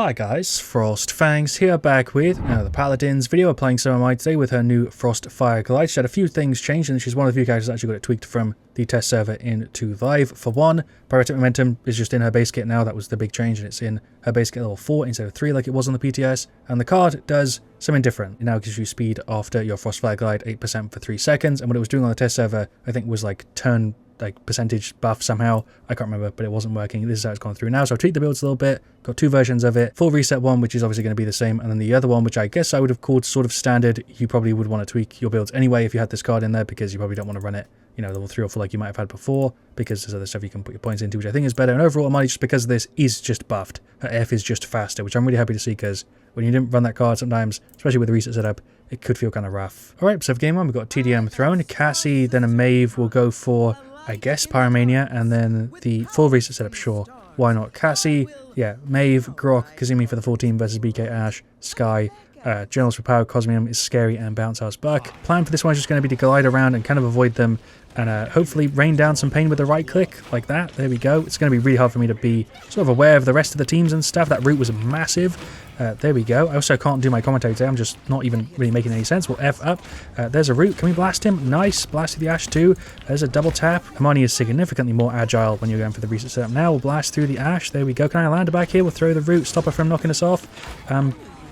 Hi guys, FrostFangs here, back with another Paladins video. We're playing some Imani today with her new Frost Fire Glide. She had a few things changed, and she's one of the few characters that actually got it tweaked from the test server into live. For one, Pyrotic Momentum is just in her base kit now. That was the big change, and it's in her base kit level 4 instead of 3 like it was on the PTS. And the card does something different. It now gives you speed after your Frost Fire Glide 8% for 3 seconds, and what it was doing on the test server I think was like turn percentage buff somehow. I can't remember, but it wasn't working. This is how it's gone through now. So I've tweaked the builds a little bit. Got two versions of it. Full reset one, which is obviously going to be the same, and then the other one, which I guess I would have called sort of standard. You probably would want to tweak your builds anyway if you had this card in there, because you probably don't want to run it, you know, level 3 or 4 like you might have had before, because there's other stuff you can put your points into, which I think is better. And overall, Imani, just because of this, is just buffed. Her F is just faster, which I'm really happy to see, because when you didn't run that card sometimes, especially with the reset setup, it could feel kind of rough. Alright, so for game 1, we've got TDM Throne, Cassie, then a Maeve will go for, I guess, Pyromania, and then the full reset setup, sure. Why not? Cassie, yeah, Maeve, Grok, Kazumi for the full team versus BK Ash, Sky, Journals for Power, Cosmium is Scary, and Bounce House Buck. Plan for this one is just going to be to glide around and kind of avoid them, and hopefully rain down some pain with the right click, like that. There we go. It's going to be really hard for me to be sort of aware of the rest of the teams and stuff. That route was massive. There we go. I also can't do my commentary today. I'm just not even really making any sense. We'll F up. There's a route. Can we blast him? Nice. Blast through the Ash too. There's a double tap. Imani is significantly more agile when you're going for the reset setup. Now we'll blast through the Ash. There we go. Can I land her back here? We'll throw the route. Stop her from knocking us off.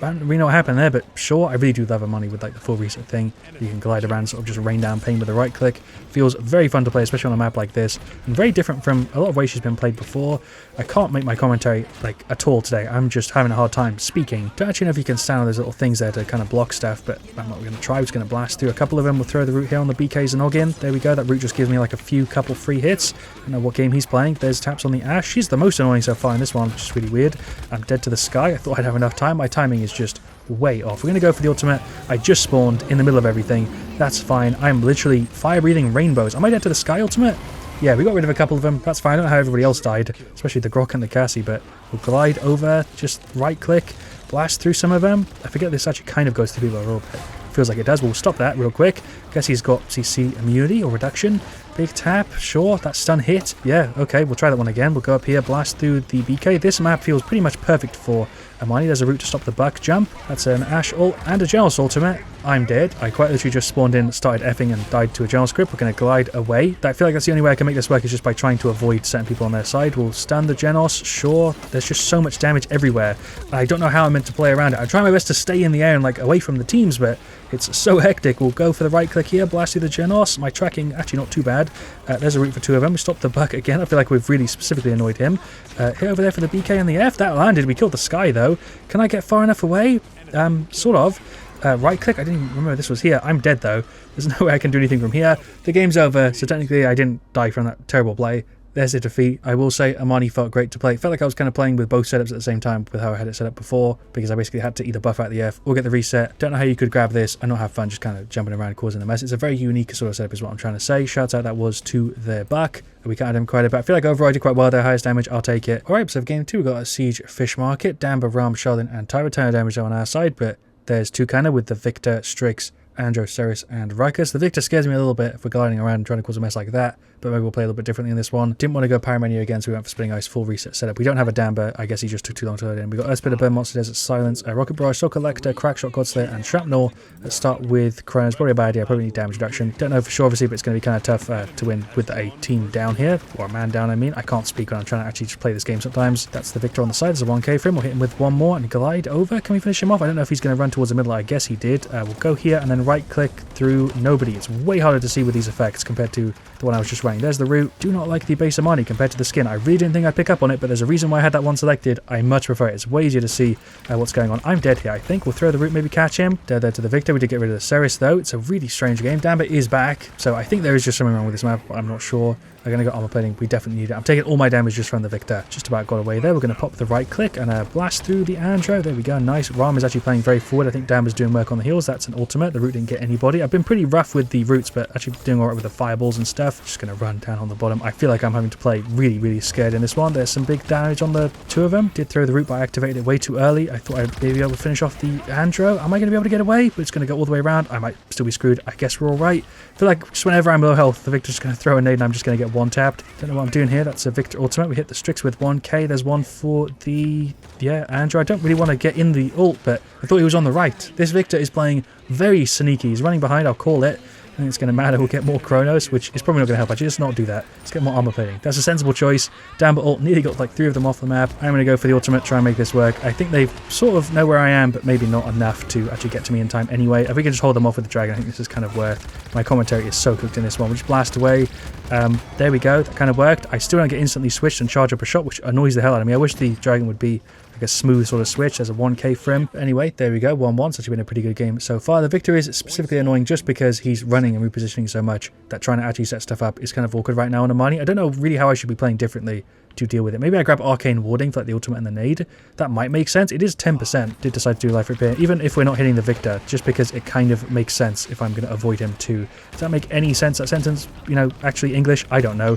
I don't really know what happened there, but sure, I really do love Imani with like the full reset thing. You can glide around, sort of just rain down pain with the right click. Feels very fun to play, especially on a map like this, and very different from a lot of ways she's been played before. I can't make my commentary like at all today. I'm just having a hard time speaking. Don't actually know if you can stand on those little things there to kind of block stuff, but I'm not going to try. I'm just going to blast through a couple of them. We'll throw the route here on the BKs and Noggin. There we go. That route just gives me like a couple free hits. I don't know what game he's playing. There's taps on the Ash. She's the most annoying so far in this one, which is really weird. I'm dead to the Sky. I thought I'd have enough time. My timing is just way off. We're going to go for the ultimate. I just spawned in the middle of everything. That's fine. I'm literally fire-breathing rainbows. Am I dead to the Sky ultimate? Yeah, we got rid of a couple of them. That's fine. I don't know how everybody else died, especially the Grok and the Cassie, but we'll glide over, just right-click, blast through some of them. I forget this actually kind of goes through people a little bit. Feels like it does. We'll stop that real quick. Guess he's got CC immunity or reduction. Big tap, sure. That stun hit. Yeah, okay, we'll try that one again. We'll go up here, blast through the BK. This map feels pretty much perfect for Imani. There's a route to stop the Buck jump. That's an Ash ult and a Genos ultimate. I'm dead. I quite literally just spawned in, started effing, and died to a Genos grip. We're going to glide away. I feel like that's the only way I can make this work, is just by trying to avoid certain people on their side. We'll stun the Genos, sure. There's just so much damage everywhere. I don't know how I'm meant to play around it. I'm trying my best to stay in the air and like away from the teams, but it's so hectic. We'll go for the right click here, blast through the Genos. My tracking, actually not too bad. There's a route for two of them. We stopped the Buck again. I feel like we've really specifically annoyed him. Hit over there for the BK and the F. That landed. We killed the Sky though. Can I get far enough away? Sort of. Right click. I didn't even remember this was here. I'm dead though. There's no way I can do anything from here. The game's over, so technically I didn't die from that terrible play. There's a defeat. I will say Imani felt great to play. Felt like I was kind of playing with both setups at the same time with how I had it set up before, because I basically had to either buff out the F or get the reset. Don't know how you could grab this and not have fun just kind of jumping around causing a mess. It's a very unique sort of setup is what I'm trying to say. Shouts out that was to their Buck. We counted him quite a bit. I feel like overall I did quite well there. Highest damage, I'll take it. Alright, so for game 2 we've got a Siege Fish Market. Damba, Ram, Sheldon, and Tyra. Tyra damage on our side, but there's two kind of with the Victor, Strix, Andro, Ceres, and Rikus. The Victor scares me a little bit if we're gliding around and trying to cause a mess like that, but maybe we'll play a little bit differently in this one. Didn't want to go Pyromania again, so we went for Splitting Ice full reset setup. We don't have a Damba. I guess he just took too long to load in. We got Earthspitter, Burn Monster, Desert Silence, Rocket Barrage, Soul Collector, Crackshot, Godslayer, and Shrapnel. Let's start with Chronos. Probably a bad idea. Probably need damage reduction. Don't know for sure, obviously, but it's going to be kind of tough to win with a team down here, or a man down, I mean. I can't speak when I'm trying to actually just play this game sometimes. That's the Victor on the side. There's a 1k for him. We'll hit him with one more and glide over. Can we finish him off? I don't know if he's going to run towards the middle. I guess he did. We'll go here and then right-click through nobody. It's way harder to see with these effects compared to the one I was just running. There's the route. Do not like the base Imani compared to the skin. I really didn't think I'd pick up on it, but there's a reason why I had that one selected. I much prefer it. It's way easier to see what's going on. I'm dead here, I think. We'll throw the route, maybe catch him. Dead there to the Victor. We did get rid of the Ceres, though. It's a really strange game. Damba is back, so I think there is just something wrong with this map, but I'm not sure. I'm going to go armor plating. We definitely need it. I'm taking all my damage just from the Victor. Just about got away there. We're going to pop the right click and blast through the Andro. There we go. Nice. Ram is actually playing very forward. I think Damba's doing work on the heels. That's an ultimate. The route didn't get anybody. I've been pretty rough with the routes, but actually doing alright with the fireballs and stuff. Just going to run down on the bottom. I feel like I'm having to play really, really scared in this one. There's some big damage on the two of them. Did throw the route, but I activated it way too early. I thought I'd be able to finish off the Andro. Am I going to be able to get away? But it's going to go all the way around. I might still be screwed. I guess we're alright. I feel like just whenever I'm low health, the Victor's just going to throw a nade and I'm just going to get one-tapped. Don't know what I'm doing here. That's a Victor ultimate. We hit the Strix with 1k. There's one for the... yeah, Andrew. I don't really want to get in the ult, but I thought he was on the right. This Victor is playing very sneaky. He's running behind. I'll call it. I think it's going to matter. We'll get more Chronos, which is probably not going to help. Actually, just not do that. Let's get more armor plating. That's a sensible choice. Damn ult. Nearly got like 3 of them off the map. I'm going to go for the ultimate, try and make this work. I think they sort of know where I am, but maybe not enough to actually get to me in time anyway. If we can just hold them off with the dragon, I think this is kind of where my commentary is so cooked in this one. We'll just blast away. There we go. That kind of worked. I still don't get instantly switched and charge up a shot, which annoys the hell out of me. I wish the dragon would be like a smooth sort of switch. There's a 1k for him. But anyway, there we go. 1-1. It's actually been a pretty good game so far. The Victor is specifically annoying just because he's running and repositioning so much that trying to actually set stuff up is kind of awkward right now on Imani. I don't know really how I should be playing differently to deal with it. Maybe I grab Arcane Warding for like the ultimate and the nade. That might make sense. It is 10%. Did decide to do life repair, even if we're not hitting the Victor, just because it kind of makes sense if I'm going to avoid him too. Does that make any sense? That sentence, you know, actually English? I don't know.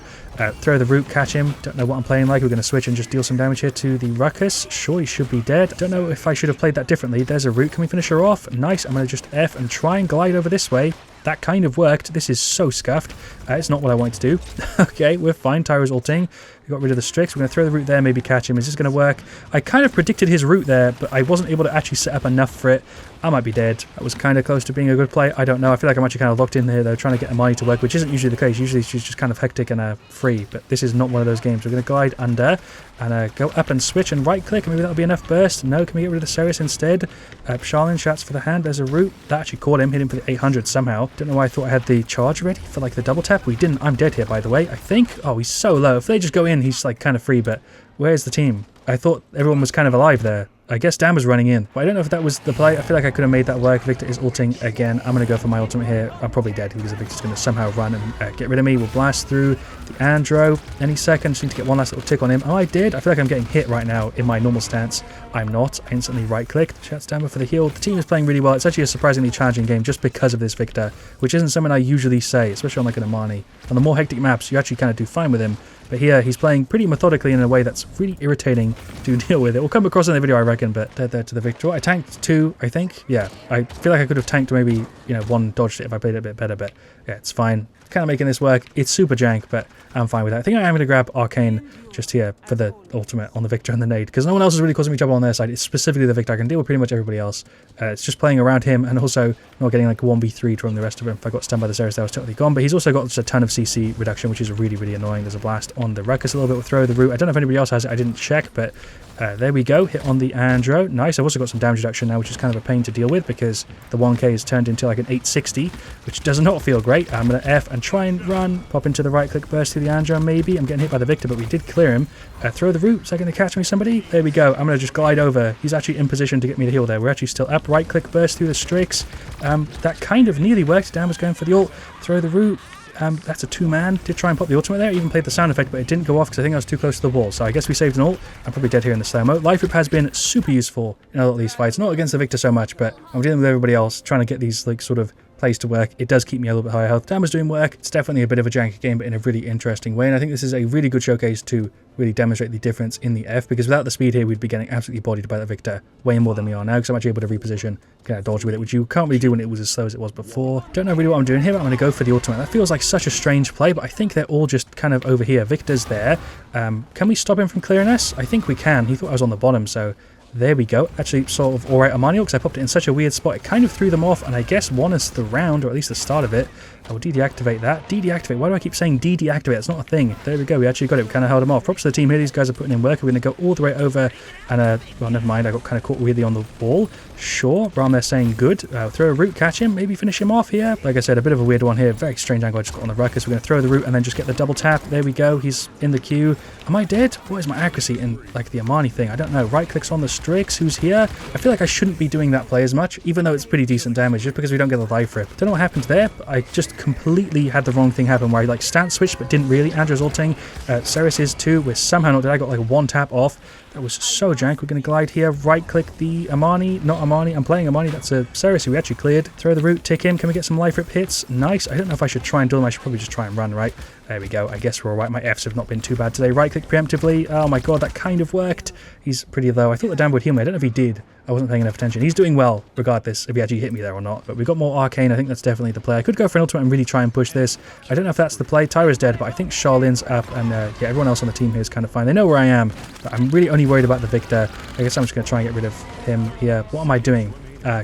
Throw the root, catch him. Don't know what I'm playing like. We're going to switch and just deal some damage here to the Ruckus. Sure, he should be dead. Don't know if I should have played that differently. There's a root. Can we finish her off? Nice. I'm going to just F and try and glide over this way. That kind of worked. This is so scuffed. It's not what I wanted to do. Okay, we're fine. Tyro's ulting. We got rid of the Strix. We're going to throw the root there, maybe catch him. Is this going to work? I kind of predicted his root there, but I wasn't able to actually set up enough for it. I might be dead. That was kind of close to being a good play. I don't know. I feel like I'm actually kind of locked in there, though, trying to get Imani to work, which isn't usually the case. Usually she's just kind of hectic and free, but this is not one of those games. We're going to glide under and go up and switch and right-click. Maybe that'll be enough burst. No, can we get rid of the Ceres instead? Charlene shouts for the hand. There's a root. That actually caught him. Hit him for the 800 somehow. Don't know why I thought I had the charge ready for like the double tap. We didn't. I'm dead here, by the way. I think. Oh, he's so low. If they just go in, he's like kind of free, but where's the team? I thought everyone was kind of alive there. I guess Dan was running in, but I don't know if that was the play. I feel like I could have made that work. Victor is ulting again. I'm going to go for my ultimate here. I'm probably dead because the Victor's going to somehow run and get rid of me. We'll blast through the Andro any second. Just need to get one last little tick on him. Oh, I did. I feel like I'm getting hit right now in my normal stance. I'm not. I instantly right-click. Shouts down for the heal. The team is playing really well. It's actually a surprisingly challenging game just because of this Victor, which isn't something I usually say, especially on like an Imani. On the more hectic maps, you actually kind of do fine with him. But here, he's playing pretty methodically in a way that's really irritating to deal with. It will come across in the video, I reckon, but they're there to the Victor. I tanked 2, I think. Yeah, I feel like I could have tanked maybe, you know, 1 dodged it if I played it a bit better, but yeah, it's fine. Kind of making this work. It's super jank, but I'm fine with that. I think I am going to grab Arcane just here for the ultimate on the Victor and the nade, because no one else is really causing me trouble on their side. It's specifically the Victor. I can deal with pretty much everybody else. It's just playing around him and also not getting like 1v3 from the rest of him. If I got stunned by the Ceres, I was totally gone, but he's also got just a ton of CC reduction, which is really, really annoying. There's a blast on the Ruckus a little bit. We'll throw the root. I don't know if anybody else has it. I didn't check, but there we go. Hit on the Andro. Nice. I've also got some damage reduction now, which is kind of a pain to deal with because the 1k is turned into like an 860, which does not feel great. I'm going to F and try and run. Pop into the right-click burst through the Andro, maybe. I'm getting hit by the Victor, but we did clear him. Throw the root. Is that going to catch me, somebody? There we go. I'm going to just glide over. He's actually in position to get me to heal there. We're actually still up. Right-click burst through the Strix. That kind of nearly worked. Dan was going for the ult. Throw the root. That's a 2-man. Did try and pop the ultimate there. Even played the sound effect, but it didn't go off because I think I was too close to the wall. So I guess we saved an ult. I'm probably dead here in the slow-mo. Life Rip has been super useful in a lot of these fights. Not against the Victor so much, but I'm dealing with everybody else, trying to get these like sort of plays to work. It does keep me a little bit higher health. Dan was doing work. It's definitely a bit of a janky game, but in a really interesting way. And I think this is a really good showcase to really demonstrate the difference in the F, because without the speed here, we'd be getting absolutely bodied by the Victor way more than we are now, because I'm actually able to reposition, kind of dodge with it, which you can't really do when it was as slow as it was before. Don't know really what I'm doing here, but I'm going to go for the ultimate. That feels like such a strange play, but I think they're all just kind of over here. Victor's there. Can we stop him from clearing us? I think we can. He thought I was on the bottom, so there we go. Actually, sort of alright Imani, because I popped it in such a weird spot. It kind of threw them off, and I guess won us the round, or at least the start of it. I will de-deactivate that. De-deactivate. Why do I keep saying de-deactivate? It's not a thing. There we go. We actually got it. We kind of held them off. Props to the team here. These guys are putting in work. We're going to go all the way over and, well, never mind. I got kind of caught weirdly on the wall. Sure. Ram there saying good. Throw a root, catch him. Maybe finish him off here. Like I said, a bit of a weird one here. Very strange angle I just got on the Ruckus. We're going to throw the root and then just get the double tap. There we go. He's in the queue. Am I dead? What is my accuracy in, like, the Imani thing? I don't know. Right clicks on the Strix. Who's here? I feel like I shouldn't be doing that play as much, even though it's pretty decent damage, just because we don't get the life rip. Don't know what happened there, but I just completely had the wrong thing happen where I like stance switched but didn't really. Andrew's ulting. Ceres is too. We're somehow not dead. I got like 1 tap off. That was so jank. We're going to glide here. Right click the Imani. Not Imani. I'm playing Imani. That's a Ceres who we actually cleared. Throw the root. Tick in. Can we get some life rip hits? Nice. I don't know if I should try and do them. I should probably just try and run, right? There we go. I guess we're alright. My Fs have not been too bad today. Right click preemptively. Oh my god, that kind of worked. He's pretty low. I thought the Dan would heal me. I don't know if he did. I wasn't paying enough attention. He's doing well, regardless if he actually hit me there or not. But we got more Arcane. I think that's definitely the play. I could go for an ultimate and really try and push this. I don't know if that's the play. Tyra's dead, but I think Charlene's up, and yeah, everyone else on the team here is kind of fine. They know where I am, but I'm really only worried about the Victor. I guess I'm just going to try and get rid of him here. What am I doing?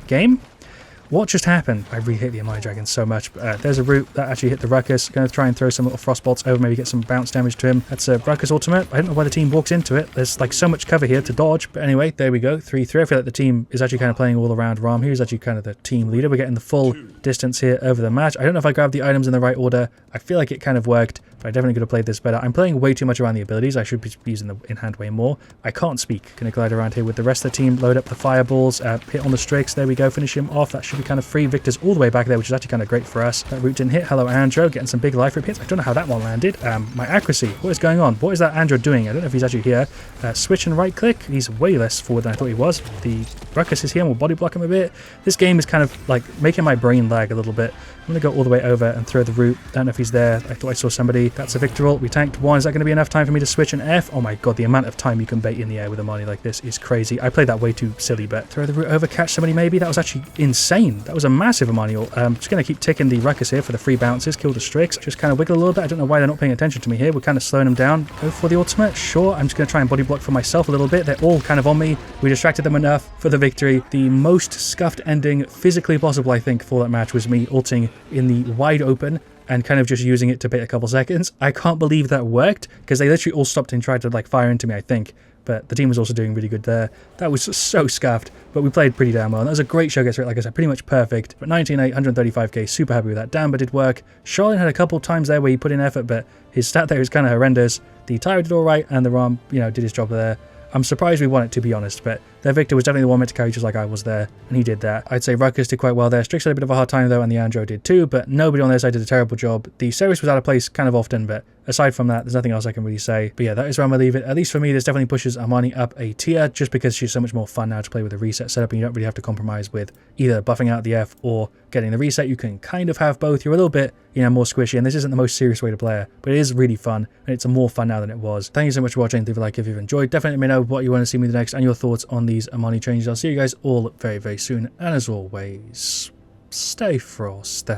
Game? What just happened? I really hate the Imani Dragon so much. There's a root that actually hit the Ruckus. Going to try and throw some little frost bolts over, maybe get some bounce damage to him. That's a Ruckus ultimate. I don't know why the team walks into it. There's like so much cover here to dodge. But anyway, there we go. 3-3. I feel like the team is actually kind of playing all around Ram. He's actually kind of the team leader. We're getting the full distance here over the match. I don't know if I grabbed the items in the right order. I feel like it kind of worked, but I definitely could have played this better. I'm playing way too much around the abilities. I should be using the in-hand way more. I can't speak. Gonna glide around here with the rest of the team. Load up the fireballs. Hit on the Strix. There we go. Finish him off. That should be kind of free. Victor's all the way back there, which is actually kind of great for us. That root didn't hit. Hello, Andro. Getting some big life rip hits. I don't know how that one landed. My accuracy. What is going on? What is that Andro doing? I don't know if he's actually here. Switch and right click. He's way less forward than I thought he was. The Ruckus is here and we'll body block him a bit. This game is kind of like making my brain lag a little bit. I'm going to go all the way over and throw the root. Don't know if he's there. I thought I saw somebody. That's a Victor ult. We tanked one. Is that going to be enough time for me to switch an F? Oh my god, the amount of time you can bait in the air with a Imani like this is crazy. I played that way too silly, but throw the root over, catch somebody maybe. That was actually insane. That was a massive Imani ult. Just going to keep ticking the Ruckus here for the free bounces. Kill the Strix. Just kind of wiggle a little bit. I don't know why they're not paying attention to me here. We're kind of slowing them down. Go for the ultimate. Sure. I'm just going to try and body block for myself a little bit. They're all kind of on me. We distracted them enough for the victory. The most scuffed ending physically possible, I think, for that match was me ulting in the wide open and kind of just using it to bait a couple seconds. I can't believe that worked because they literally all stopped and tried to like fire into me, I think. But the team was also doing really good there. That was so scuffed, but we played pretty damn well. And that was a great showcase rate, like I said, pretty much perfect. But 19-8, 135k, super happy with that. Damba did work. Charlene had a couple times there where he put in effort, but his stat there is kind of horrendous. The Tyra did alright, and the Ram, you know, did his job there. I'm surprised we won it, to be honest, but their Victor was definitely the one meant to carry just like I was there, and he did that. I'd say Ruckus did quite well there. Strix had a bit of a hard time though, and the Andro did too, but nobody on their side did a terrible job. The Ceres was out of place kind of often, but aside from that, there's nothing else I can really say. But yeah, that is where I'm going to leave it. At least for me, this definitely pushes Imani up a tier, just because she's so much more fun now to play with a reset setup, and you don't really have to compromise with either buffing out the F or getting the reset. You can kind of have both. You're a little bit, you know, more squishy, and this isn't the most serious way to play her, but it is really fun, and it's more fun now than it was. Thank you so much for watching. Leave a like if you've enjoyed. Definitely let me know what you want to see me next and your thoughts on these Imani changes. I'll see you guys all very, very soon, and as always, stay frosty.